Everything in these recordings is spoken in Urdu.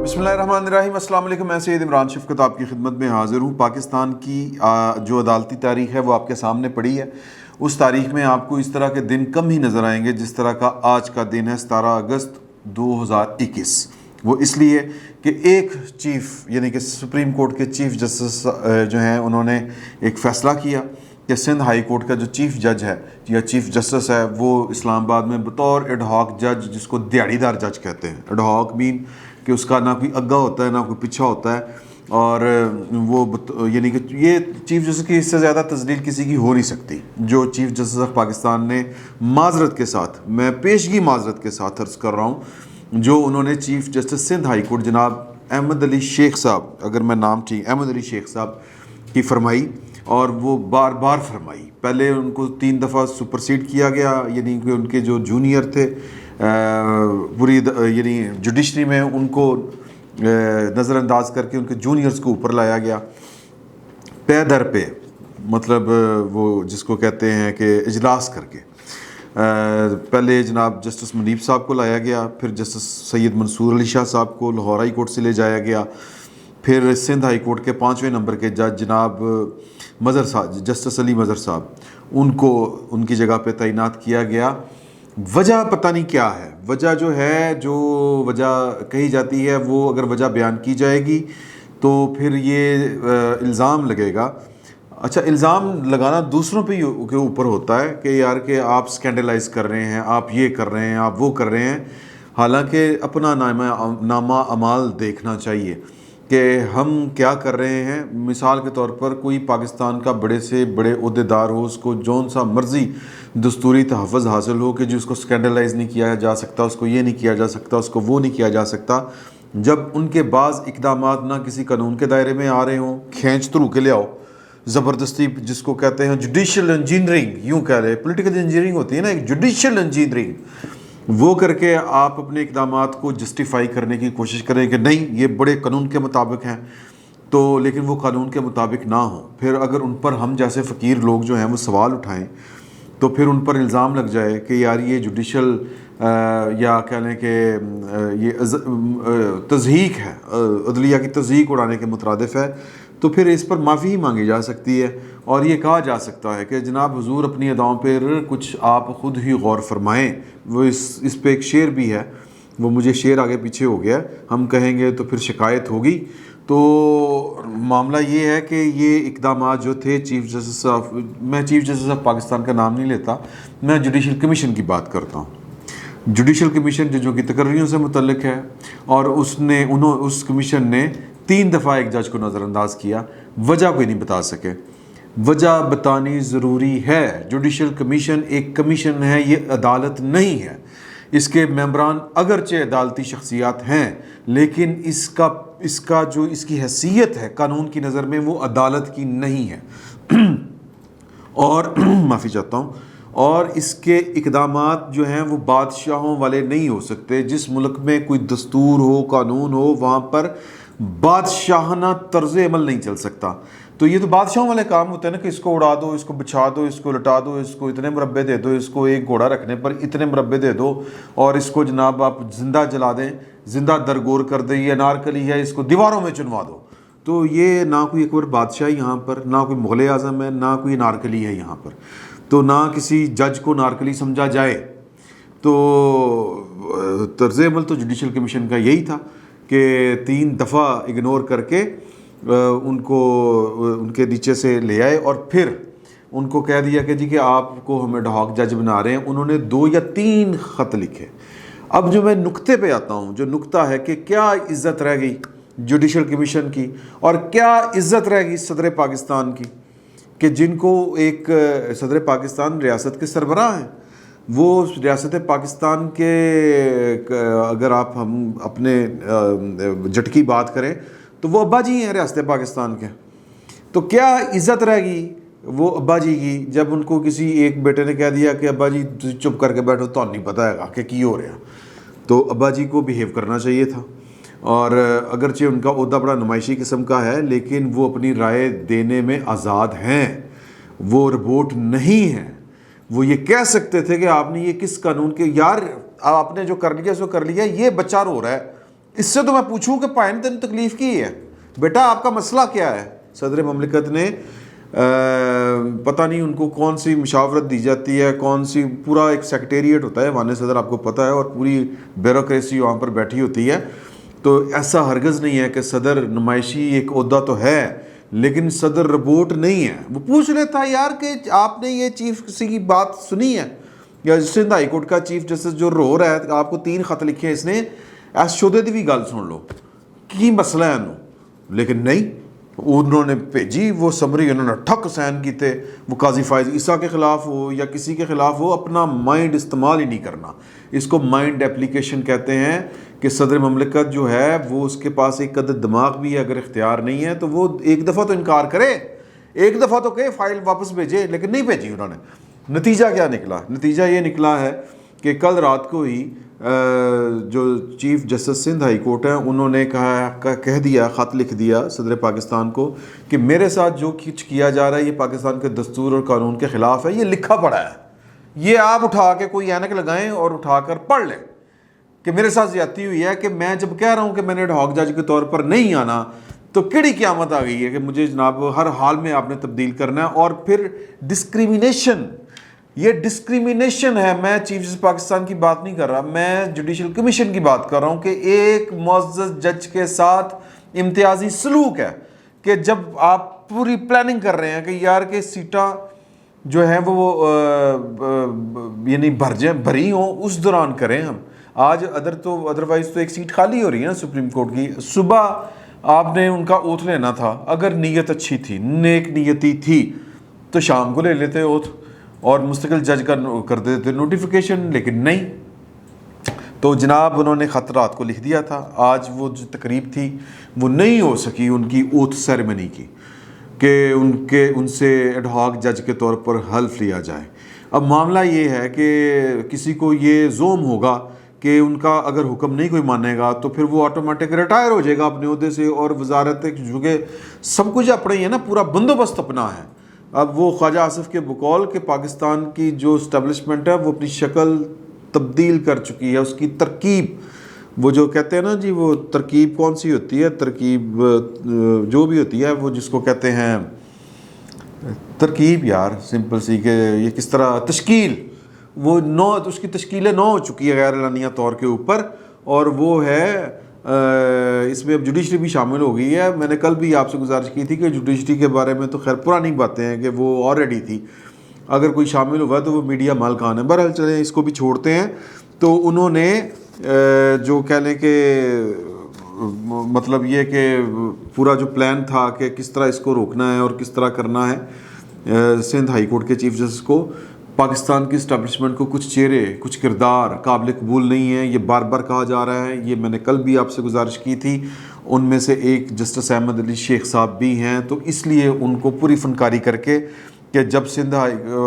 بسم اللہ الرحمن الرحیم۔ السلام علیکم، میں سید عمران شفقت آپ کی خدمت میں حاضر ہوں۔ پاکستان کی جو عدالتی تاریخ ہے وہ آپ کے سامنے پڑی ہے۔ اس تاریخ میں آپ کو اس طرح کے دن کم ہی نظر آئیں گے جس طرح کا آج کا دن ہے 17 اگست 2021۔ وہ اس لیے کہ ایک چیف یعنی کہ سپریم کورٹ کے چیف جسٹس جو ہیں انہوں نے ایک فیصلہ کیا کہ سندھ ہائی کورٹ کا جو چیف جج ہے یا چیف جسٹس ہے وہ اسلام آباد میں بطور ایڈ ہاک جج، جس کو دیہڑی دار جج کہتے ہیں، ایڈ ہاک مین کہ اس کا نہ کوئی اگا ہوتا ہے نہ کوئی پیچھا ہوتا ہے، اور وہ یعنی کہ یہ چیف جسٹس کی اس سے زیادہ تذلیل کسی کی ہو نہیں سکتی جو چیف جسٹس آف پاکستان نے معذرت کے ساتھ، میں پیشگی معذرت کے ساتھ عرض کر رہا ہوں، جو انہوں نے chief justice Sindh high court جناب احمد علی شیخ صاحب، اگر میں نام ٹھیک، احمد علی شیخ صاحب کی فرمائی، اور وہ بار بار فرمائی۔ پہلے ان کو 3 دفعہ سپرسیڈ کیا گیا، یعنی کہ ان کے جو جونیئر تھے پوری یعنی جوڈیشری میں ان کو نظر انداز کر کے ان کے جونیئرز کو اوپر لایا گیا پے در پہ، مطلب وہ جس کو کہتے ہیں کہ اجلاس کر کے۔ پہلے جناب جسٹس منیب صاحب کو لایا گیا، پھر جسٹس سید منصور علی شاہ صاحب کو لاہور ہائی کورٹ سے لے جایا گیا، پھر سندھ ہائی کورٹ کے 5ویں نمبر کے جج جناب مظہر صاحب، جسٹس علی مظہر صاحب، ان کو ان کی جگہ پہ تعینات کیا گیا۔ وجہ پتہ نہیں کیا ہے، وجہ جو ہے، جو وجہ کہی جاتی ہے وہ اگر وجہ بیان کی جائے گی تو پھر یہ الزام لگے گا۔ اچھا، الزام لگانا دوسروں پہ کے اوپر ہوتا ہے کہ یار کہ آپ سکینڈلائز کر رہے ہیں، آپ یہ کر رہے ہیں، آپ وہ کر رہے ہیں، حالانکہ اپنا نامہ اعمال دیکھنا چاہیے کہ ہم کیا کر رہے ہیں۔ مثال کے طور پر کوئی پاکستان کا بڑے سے بڑے عہدیدار ہو، اس کو جون سا مرضی دستوری تحفظ حاصل ہو کہ جس کو سکینڈلائز نہیں کیا جا سکتا، اس کو یہ نہیں کیا جا سکتا، اس کو وہ نہیں کیا جا سکتا، جب ان کے بعض اقدامات نہ کسی قانون کے دائرے میں آ رہے ہوں، کھینچ ترو کے لے آؤ، زبردستی جس کو کہتے ہیں جوڈیشل انجینئرنگ، یوں کہہ رہے، پولیٹیکل انجینئرنگ ہوتی ہے نا، ایک جوڈیشل انجینئرنگ، وہ کر کے آپ اپنے اقدامات کو جسٹیفائی کرنے کی کوشش کریں کہ نہیں یہ بڑے قانون کے مطابق ہیں، تو لیکن وہ قانون کے مطابق نہ ہوں، پھر اگر ان پر ہم جیسے فقیر لوگ جو ہیں وہ سوال اٹھائیں تو پھر ان پر الزام لگ جائے کہ یار یہ جوڈیشل یا کہہ لیں کہ یہ تضحیک ہے، عدلیہ کی تضحیک اڑانے کے مترادف ہے، تو پھر اس پر معافی ہی مانگی جا سکتی ہے، اور یہ کہا جا سکتا ہے کہ جناب حضور اپنی اداؤں پر کچھ آپ خود ہی غور فرمائیں۔ وہ اس پہ ایک شعر بھی ہے، وہ مجھے شعر آگے پیچھے ہو گیا، ہم کہیں گے تو پھر شکایت ہوگی۔ تو معاملہ یہ ہے کہ یہ اقدامات جو تھے چیف جسٹس آف، میں چیف جسٹس آف پاکستان کا نام نہیں لیتا، میں جوڈیشل کمیشن کی بات کرتا ہوں۔ جوڈیشل کمیشن ججوں کی تقرریوں سے متعلق ہے، اور اس کمیشن نے 3 دفعہ ایک جج کو نظر انداز کیا، وجہ کوئی نہیں بتا سکے۔ وجہ بتانی ضروری ہے۔ جوڈیشل کمیشن ایک کمیشن ہے، یہ عدالت نہیں ہے۔ اس کے ممبران اگرچہ عدالتی شخصیات ہیں، لیکن اس کا جو اس کی حیثیت ہے قانون کی نظر میں وہ عدالت کی نہیں ہے، اور معافی چاہتا ہوں، اور اس کے اقدامات جو ہیں وہ بادشاہوں والے نہیں ہو سکتے۔ جس ملک میں کوئی دستور ہو، قانون ہو، وہاں پر بادشاہانہ طرز عمل نہیں چل سکتا۔ تو یہ تو بادشاہوں والے کام ہوتے ہیں نا کہ اس کو اڑا دو، اس کو بچھا دو، اس کو لٹا دو، اس کو اتنے مربے دے دو، اس کو ایک گھوڑا رکھنے پر اتنے مربے دے دو، اور اس کو جناب آپ زندہ جلا دیں، زندہ درگور کر دیں، یہ انارکلی ہے، اس کو دیواروں میں چنوا دو۔ تو یہ نہ کوئی اکبر بادشاہ یہاں پر، نہ کوئی مغل اعظم ہے، نہ کوئی انارکلی ہے یہاں پر، تو نہ کسی جج کو انارکلی سمجھا جائے۔ تو طرز عمل تو جوڈیشل کمیشن کا یہی تھا کہ 3 دفعہ اگنور کر کے ان کو ان کے نیچے سے لے آئے، اور پھر ان کو کہہ دیا کہ جی کہ آپ کو ہم ایڈ ہاک جج بنا رہے ہیں۔ انہوں نے 2 یا 3 خط لکھے۔ اب جو میں نقطے پہ آتا ہوں، جو نقطہ ہے کہ کیا عزت رہ گئی جوڈیشل کمیشن کی، اور کیا عزت رہ گئی صدر پاکستان کی، کہ جن کو ایک صدر پاکستان ریاست کے سربراہ ہیں، وہ ریاست پاکستان کے اگر آپ ہم اپنے جٹ کی بات کریں تو وہ ابا جی ہیں ریاست پاکستان کے، تو کیا عزت رہ گئی وہ ابا جی کی جب ان کو کسی ایک بیٹے نے کہہ دیا کہ ابا جی چپ کر کے بیٹھو، تو نہیں پتہ ہے کہ کی ہو رہا۔ تو ابا جی کو بیہیو کرنا چاہیے تھا، اور اگرچہ ان کا عہدہ بڑا نمائشی قسم کا ہے، لیکن وہ اپنی رائے دینے میں آزاد ہیں، وہ ربوٹ نہیں ہیں۔ وہ یہ کہہ سکتے تھے کہ آپ نے یہ کس قانون کے، یار آپ نے جو کر لیا سو کر لیا، یہ بچہ رو رہا ہے، اس سے تو میں پوچھوں کہ پائن تین تکلیف کی ہے بیٹا, آپ کا مسئلہ کیا ہے. صدر مملکت نے پتہ نہیں ان کو کون سی مشاورت دی جاتی ہے, کون سی, پورا ایک سیکریٹریٹ ہوتا ہے ایوان صدر, آپ کو پتہ ہے, اور پوری بیوروکریسی وہاں پر بیٹھی ہوتی ہے. تو ایسا ہرگز نہیں ہے کہ صدر نمائشی ایک عہدہ تو ہے لیکن صدر رپورٹ نہیں ہے. وہ پوچھ لیتا ہے یار کہ آپ نے یہ چیف کسی کی بات سنی ہے, یا سندھ ہائی کورٹ کا چیف جسٹس جو رو رہا ہے, آپ کو 3 خط لکھے اس نے, ایس شودے دی بھی گل سن لو کی مسئلہ ہے انہوں. لیکن نہیں, انہوں نے بھیجی وہ سمری, انہوں نے ٹھک سائن کیتے. وہ قاضی فائز عیسیٰ کے خلاف ہو یا کسی کے خلاف ہو, اپنا مائنڈ استعمال ہی نہیں کرنا. اس کو مائنڈ اپلیکیشن کہتے ہیں کہ صدر مملکت جو ہے وہ اس کے پاس ایک قدر دماغ بھی ہے, اگر اختیار نہیں ہے تو وہ ایک دفعہ تو انکار کرے, ایک دفعہ تو کہ فائل واپس بھیجے, لیکن نہیں بھیجی انہوں نے. نتیجہ کیا نکلا؟ نتیجہ یہ نکلا ہے کہ کل رات کو ہی جو chief justice Sindh high court ہیں انہوں نے کہہ دیا, خط لکھ دیا صدر پاکستان کو کہ میرے ساتھ جو کچھ کیا جا رہا ہے یہ پاکستان کے دستور اور قانون کے خلاف ہے, یہ لکھا پڑا ہے, یہ آپ اٹھا کے کوئی اینک لگائیں اور اٹھا کر پڑھ لیں کہ میرے ساتھ زیادتی ہوئی ہے. کہ میں جب کہہ رہا ہوں کہ میں نے ایڈ ہاک جج کے طور پر نہیں آنا تو کیڑی قیامت آ گئی ہے کہ مجھے جناب ہر حال میں آپ نے تبدیل کرنا ہے. اور پھر ڈسکریمنیشن, یہ ڈسکریمنیشن ہے. میں چیف جسٹس پاکستان کی بات نہیں کر رہا, میں جوڈیشل کمیشن کی بات کر رہا ہوں کہ ایک معزز جج کے ساتھ امتیازی سلوک ہے کہ جب آپ پوری پلاننگ کر رہے ہیں کہ یار کہ سیٹاں جو ہیں وہ یعنی بھری ہوں, اس دوران کریں ہم. آج ادروائز تو ایک سیٹ خالی ہو رہی ہے نا سپریم کورٹ کی. صبح آپ نے ان کا اوتھ لینا تھا, اگر نیت اچھی تھی, نیک نیتی تھی, تو شام کو لے لیتے اوتھ اور مستقل جج کا کر دیتے تھے نوٹیفیکیشن, لیکن نہیں. تو جناب انہوں نے خط رات کو لکھ دیا تھا. آج وہ جو تقریب تھی وہ نہیں ہو سکی ان کی اوتھ سیریمنی کی کہ ان سے ایڈ ہاک جج کے طور پر حلف لیا جائے. اب معاملہ یہ ہے کہ کسی کو یہ زوم ہوگا کہ ان کا اگر حکم نہیں کوئی مانے گا تو پھر وہ آٹومیٹک ریٹائر ہو جائے گا اپنے عہدے سے, اور وزارت چونکہ سب کچھ اپنا ہی ہے نا, پورا بندوبست اپنا ہے. اب وہ خواجہ آصف کے بقول کہ پاکستان کی جو اسٹیبلشمنٹ ہے وہ اپنی شکل تبدیل کر چکی ہے, اس کی ترکیب, وہ جو کہتے ہیں نا جی, وہ ترکیب کون سی ہوتی ہے, ترکیب جو بھی ہوتی ہے وہ جس کو کہتے ہیں ترکیب, یار سمپل سی کہ یہ کس طرح تشکیل, وہ اس کی تشکیل 9 ہو چکی ہے غیر اعلانیہ طور کے اوپر, اور وہ ہے اس میں اب جوڈیشری بھی شامل ہو گئی ہے. میں نے کل بھی آپ سے گزارش کی تھی کہ جوڈیشری کے بارے میں تو خیر پرانی باتیں ہیں کہ وہ آلریڈی تھی, اگر کوئی شامل ہوا تو وہ میڈیا مالکان ہے. بہرحال چلیں اس کو بھی چھوڑتے ہیں. تو انہوں نے جو کہہ لیں کہ مطلب یہ کہ پورا جو پلان تھا کہ کس طرح اس کو روکنا ہے اور کس طرح کرنا ہے, سندھ ہائی کورٹ کے چیف جسٹس کو پاکستان کی اسٹیبلشمنٹ کو کچھ چہرے, کچھ کردار قابل قبول نہیں ہیں, یہ بار بار کہا جا رہا ہے. یہ میں نے کل بھی آپ سے گزارش کی تھی. ان میں سے ایک جسٹس احمد علی شیخ صاحب بھی ہیں, تو اس لیے ان کو پوری فنکاری کر کے کہ جب سندھ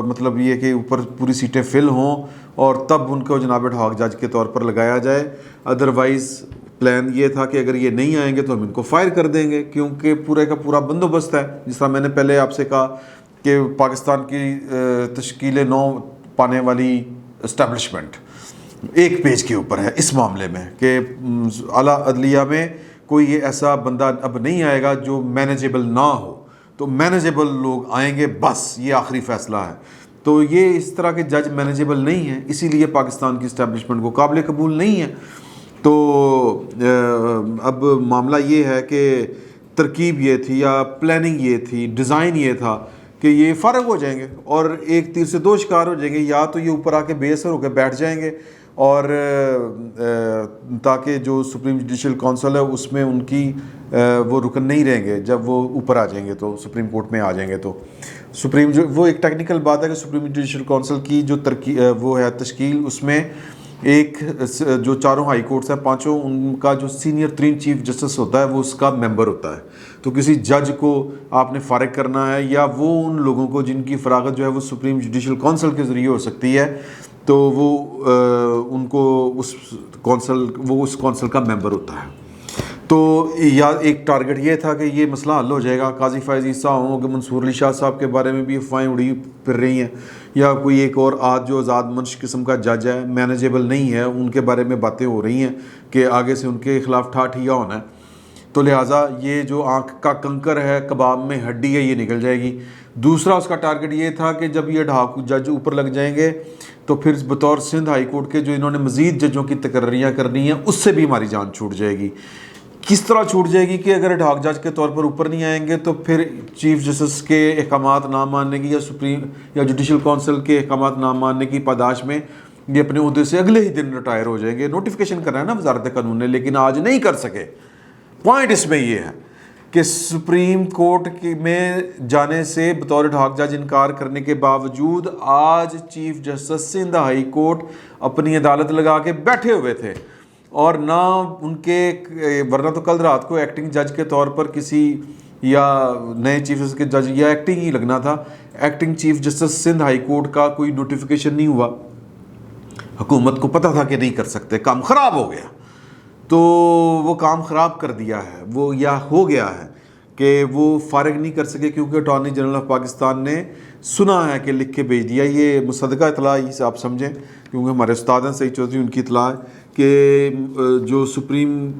مطلب یہ کہ اوپر پوری سیٹیں فل ہوں اور تب ان کو جناب ایڈ ہاک جج کے طور پر لگایا جائے. ادروائز پلان یہ تھا کہ اگر یہ نہیں آئیں گے تو ہم ان کو فائر کر دیں گے, کیونکہ پورے کا پورا بندوبست ہے. جس طرح میں نے پہلے آپ سے کہا کہ پاکستان کی تشکیل 9 پانے والی اسٹیبلشمنٹ ایک پیج کے اوپر ہے اس معاملے میں کہ اعلیٰ عدلیہ میں کوئی یہ ایسا بندہ اب نہیں آئے گا جو مینیجیبل نہ ہو, تو مینیجیبل لوگ آئیں گے, بس یہ آخری فیصلہ ہے. تو یہ اس طرح کے جج مینیجیبل نہیں ہیں, اسی لیے پاکستان کی اسٹیبلشمنٹ کو قابل قبول نہیں ہے. تو اب معاملہ یہ ہے کہ ترکیب یہ تھی یا پلاننگ یہ تھی, ڈیزائن یہ تھا کہ یہ فارغ ہو جائیں گے اور ایک تیر سے 2 شکار ہو جائیں گے. یا تو یہ اوپر آ کے بے اثر ہو کے بیٹھ جائیں گے, اور تاکہ جو سپریم جوڈیشل کونسل ہے اس میں ان کی وہ رکن نہیں رہیں گے جب وہ اوپر آ جائیں گے, تو سپریم کورٹ میں آ جائیں گے. تو سپریم وہ ایک ٹیکنیکل بات ہے کہ سپریم جوڈیشل کونسل کی جو وہ ہے تشکیل, اس میں ایک جو 4 ہائی کورٹس ہیں 5 ان کا جو سینئر ترین چیف جسٹس ہوتا ہے وہ اس کا ممبر ہوتا ہے. تو کسی جج کو آپ نے فارغ کرنا ہے یا وہ ان لوگوں کو جن کی فراغت جو ہے وہ سپریم جوڈیشل کونسل کے ذریعے ہو سکتی ہے, تو وہ ان کو اس کونسل کا ممبر ہوتا ہے. تو یا ایک ٹارگٹ یہ تھا کہ یہ مسئلہ حل ہو جائے گا، قاضی فائز عیسیٰ ہوں کہ منصور علی شاہ صاحب کے بارے میں بھی افواہیں اڑی پھر رہی ہیں، یا کوئی ایک اور جو آزاد منش قسم کا جج ہے، مینیجیبل نہیں ہے، ان کے بارے میں باتیں ہو رہی ہیں کہ آگے سے ان کے خلاف ٹھاٹھیا ہونا ہے، تو لہٰذا یہ جو آنکھ کا کنکر ہے، کباب میں ہڈی ہے، یہ نکل جائے گی۔ دوسرا اس کا ٹارگٹ یہ تھا کہ جب یہ ڈھاکو جج اوپر لگ جائیں گے تو پھر بطور سندھ ہائی کورٹ کے جو انہوں نے مزید ججوں کی تقرریاں کرنی ہیں اس سے بھی ہماری جان چھوٹ جائے گی۔ کس طرح چھوٹ جائے گی کہ اگر ڈھاک جج کے طور پر اوپر نہیں آئیں گے تو پھر چیف جسٹس کے احکامات نہ ماننے کی یا جوڈیشل کونسل کے احکامات نہ ماننے کی پاداش میں یہ اپنے عہدے سے اگلے ہی دن ریٹائر ہو جائیں گے۔ نوٹیفیکیشن کرنا ہے نا وزارت قانون نے، لیکن آج نہیں کر سکے۔ پوائنٹ اس میں یہ ہے کہ سپریم کورٹ میں جانے سے بطور ڈھاک جج انکار کرنے کے باوجود آج chief justice Sindh high court اپنی عدالت لگا کے بیٹھے ہوئے تھے، اور نہ ان کے، ورنہ تو کل رات کو ایکٹنگ جج کے طور پر کسی یا نئے چیف جسٹس کے جج یا ایکٹنگ ہی لگنا تھا، acting chief justice Sindh high court کا کوئی نوٹیفیکیشن نہیں ہوا۔ حکومت کو پتہ تھا کہ نہیں کر سکتے، کام خراب ہو گیا، تو وہ کام خراب کر دیا ہے، وہ یا ہو گیا ہے کہ وہ فارغ نہیں کر سکے کیونکہ اٹارنی جنرل آف پاکستان نے سنا ہے کہ لکھ کے بھیج دیا۔ یہ مصدقہ اطلاع ہی سے آپ سمجھیں، کیونکہ ہمارے استاد ہیں سعید چودھری، ان کی اطلاع ہے کہ جو سپریم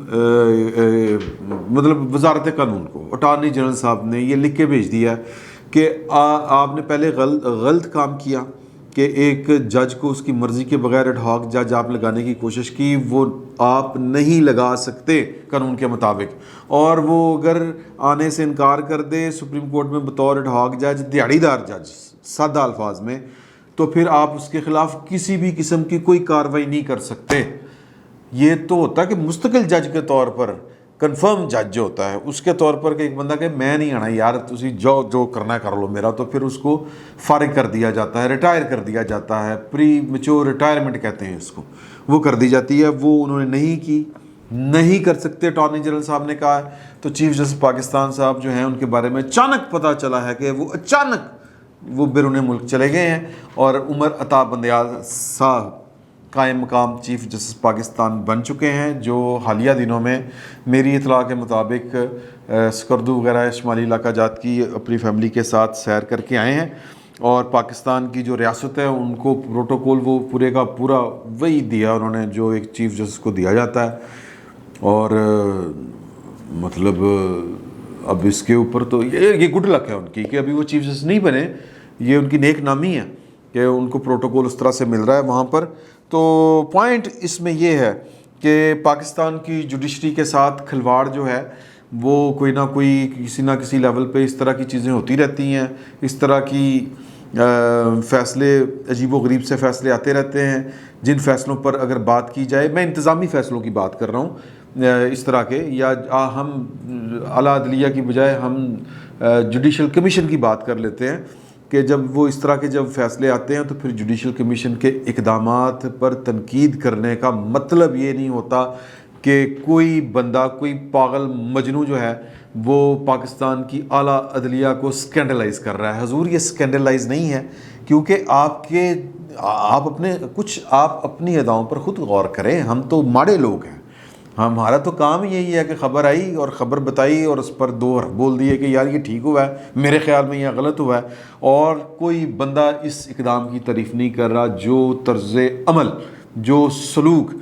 مطلب وزارت قانون کو اٹارنی جنرل صاحب نے یہ لکھ کے بھیج دیا ہے کہ آپ نے پہلے غلط کام کیا کہ ایک جج کو اس کی مرضی کے بغیر ایڈ ہاک جج آپ لگانے کی کوشش کی، وہ آپ نہیں لگا سکتے قانون کے مطابق، اور وہ اگر آنے سے انکار کر دے سپریم کورٹ میں بطور ایڈ ہاک جج، دیہڑی دار جج سادہ الفاظ میں، تو پھر آپ اس کے خلاف کسی بھی قسم کی کوئی کارروائی نہیں کر سکتے۔ یہ تو ہوتا ہے کہ مستقل جج کے طور پر کنفرم جج جو ہوتا ہے اس کے طور پر کہ ایک بندہ کہ میں نہیں آنا یار، تسی جو کرنا ہے کر لو میرا، تو پھر اس کو فارغ کر دیا جاتا ہے، ریٹائر کر دیا جاتا ہے، پری میچور ریٹائرمنٹ کہتے ہیں اس کو، وہ کر دی جاتی ہے۔ وہ انہوں نے نہیں کی، نہیں کر سکتے، اٹارنی جنرل صاحب نے کہا ہے، تو چیف جسٹس پاکستان صاحب جو ہیں ان کے بارے میں اچانک پتہ چلا ہے کہ وہ اچانک وہ بیرون ملک چلے گئے ہیں، اور عمر عطا بندیال صاحب قائم مقام چیف جسٹس پاکستان بن چکے ہیں، جو حالیہ دنوں میں میری اطلاع کے مطابق سکردو وغیرہ شمالی علاقہ جات کی اپنی فیملی کے ساتھ سیر کر کے آئے ہیں، اور پاکستان کی جو ریاست ہے ان کو پروٹوکول وہ پورے کا پورا وہی دیا انہوں نے جو ایک چیف جسٹس کو دیا جاتا ہے۔ اور مطلب اب اس کے اوپر تو یہ گڈ لک ہے ان کی کہ ابھی وہ چیف جسٹس نہیں بنے، یہ ان کی نیک نامی ہے کہ ان کو پروٹوکول اس طرح سے مل رہا ہے وہاں پر۔ تو پوائنٹ اس میں یہ ہے کہ پاکستان کی جوڈیشری کے ساتھ کھلواڑ جو ہے وہ کوئی نہ کوئی کسی نہ کسی لیول پہ اس طرح کی چیزیں ہوتی رہتی ہیں، اس طرح کی فیصلے عجیب و غریب سے فیصلے آتے رہتے ہیں، جن فیصلوں پر اگر بات کی جائے، میں انتظامی فیصلوں کی بات کر رہا ہوں اس طرح کے، یا ہم اعلیٰ عدلیہ کی بجائے ہم جوڈیشل کمیشن کی بات کر لیتے ہیں کہ جب وہ اس طرح کے جب فیصلے آتے ہیں تو پھر جوڈیشل کمیشن کے اقدامات پر تنقید کرنے کا مطلب یہ نہیں ہوتا کہ کوئی بندہ، کوئی پاگل مجنوں جو ہے وہ پاکستان کی اعلیٰ عدلیہ کو سکینڈلائز کر رہا ہے۔ حضور یہ سکینڈلائز نہیں ہے، کیونکہ آپ اپنی اداؤں پر خود غور کریں۔ ہم تو ماڑے لوگ ہیں، ہمارا تو کام یہی ہے کہ خبر آئی اور خبر بتائی اور اس پر دو حرف بول دیے کہ یار یہ ٹھیک ہوا ہے، میرے خیال میں یہ غلط ہوا ہے، اور کوئی بندہ اس اقدام کی تعریف نہیں کر رہا۔ جو طرز عمل، جو سلوک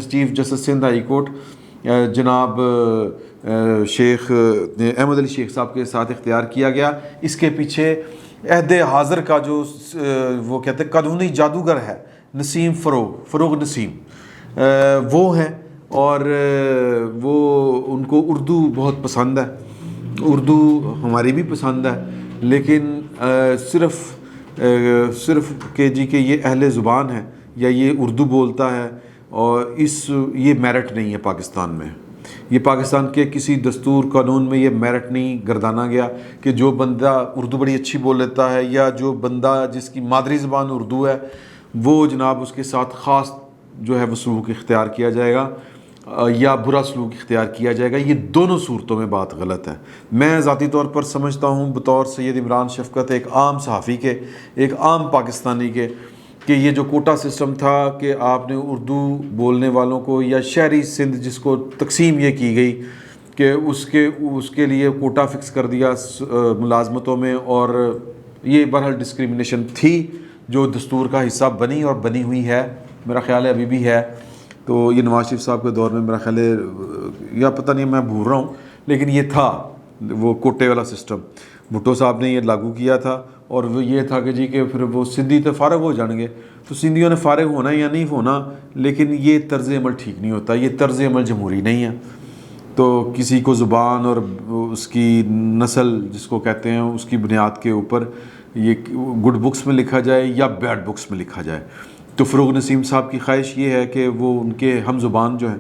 chief justice Sindh high court جناب شیخ احمد علی شیخ صاحب کے ساتھ اختیار کیا گیا، اس کے پیچھے عہد حاضر کا جو وہ کہتے ہیں قانونی جادوگر ہے نسیم فروغ نسیم، وہ ہیں، اور وہ ان کو اردو بہت پسند ہے، اردو ہماری بھی پسند ہے، لیکن صرف کہ جی کہ یہ اہل زبان ہے یا یہ اردو بولتا ہے، اور یہ میرٹ نہیں ہے پاکستان میں، یہ پاکستان کے کسی دستور قانون میں یہ میرٹ نہیں گردانا گیا کہ جو بندہ اردو بڑی اچھی بول لیتا ہے یا جو بندہ جس کی مادری زبان اردو ہے وہ جناب اس کے ساتھ خاص جو ہے وہ سلوک اختیار کیا جائے گا یا برا سلوک اختیار کیا جائے گا۔ یہ دونوں صورتوں میں بات غلط ہے۔ میں ذاتی طور پر سمجھتا ہوں بطور سید عمران شفقت، ایک عام صحافی کے، ایک عام پاکستانی کے، کہ یہ جو کوٹا سسٹم تھا کہ آپ نے اردو بولنے والوں کو یا شہری سندھ جس کو تقسیم یہ کی گئی کہ اس کے لیے کوٹا فکس کر دیا ملازمتوں میں، اور یہ بہرحال ڈسکریمنیشن تھی جو دستور کا حصہ بنی اور بنی ہوئی ہے، میرا خیال ہے ابھی بھی ہے۔ تو یہ نواز شریف صاحب کے دور میں میرا خیال ہے، یا پتہ نہیں میں بھول رہا ہوں، لیکن یہ تھا وہ کوٹے والا سسٹم، بھٹو صاحب نے یہ لاگو کیا تھا، اور وہ یہ تھا کہ جی کہ پھر وہ سندھی تو فارغ ہو جائیں گے، تو سندھیوں نے فارغ ہونا یا نہیں ہونا، لیکن یہ طرز عمل ٹھیک نہیں ہوتا، یہ طرز عمل جمہوری نہیں ہے۔ تو کسی کو زبان اور اس کی نسل جس کو کہتے ہیں اس کی بنیاد کے اوپر یہ گڈ بکس میں لکھا جائے یا بیڈ بکس میں لکھا جائے۔ تو فروغ نسیم صاحب کی خواہش یہ ہے کہ وہ ان کے ہم زبان جو ہیں،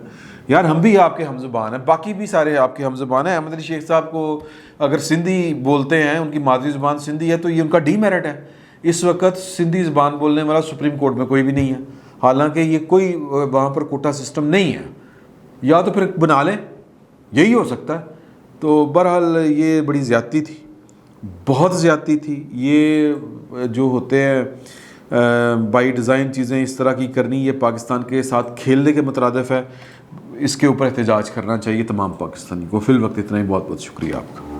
یار ہم بھی آپ کے ہم زبان ہیں، باقی بھی سارے آپ کے ہم زبان ہیں۔ احمد علی شیخ صاحب کو اگر سندھی بولتے ہیں، ان کی مادری زبان سندھی ہے، تو یہ ان کا ڈی میرٹ ہے۔ اس وقت سندھی زبان بولنے والا سپریم کورٹ میں کوئی بھی نہیں ہے، حالانکہ یہ کوئی وہاں پر کوٹا سسٹم نہیں ہے، یا تو پھر بنا لیں، یہی ہو سکتا ہے۔ تو بہرحال یہ بڑی زیادتی تھی، بہت زیادتی تھی۔ یہ جو ہوتے ہیں بائی ڈیزائن چیزیں اس طرح کی کرنی، یہ پاکستان کے ساتھ کھیلنے کے مترادف ہے۔ اس کے اوپر احتجاج کرنا چاہیے تمام پاکستانی کو۔ فی الوقت اتنا ہی، بہت بہت شکریہ آپ کا۔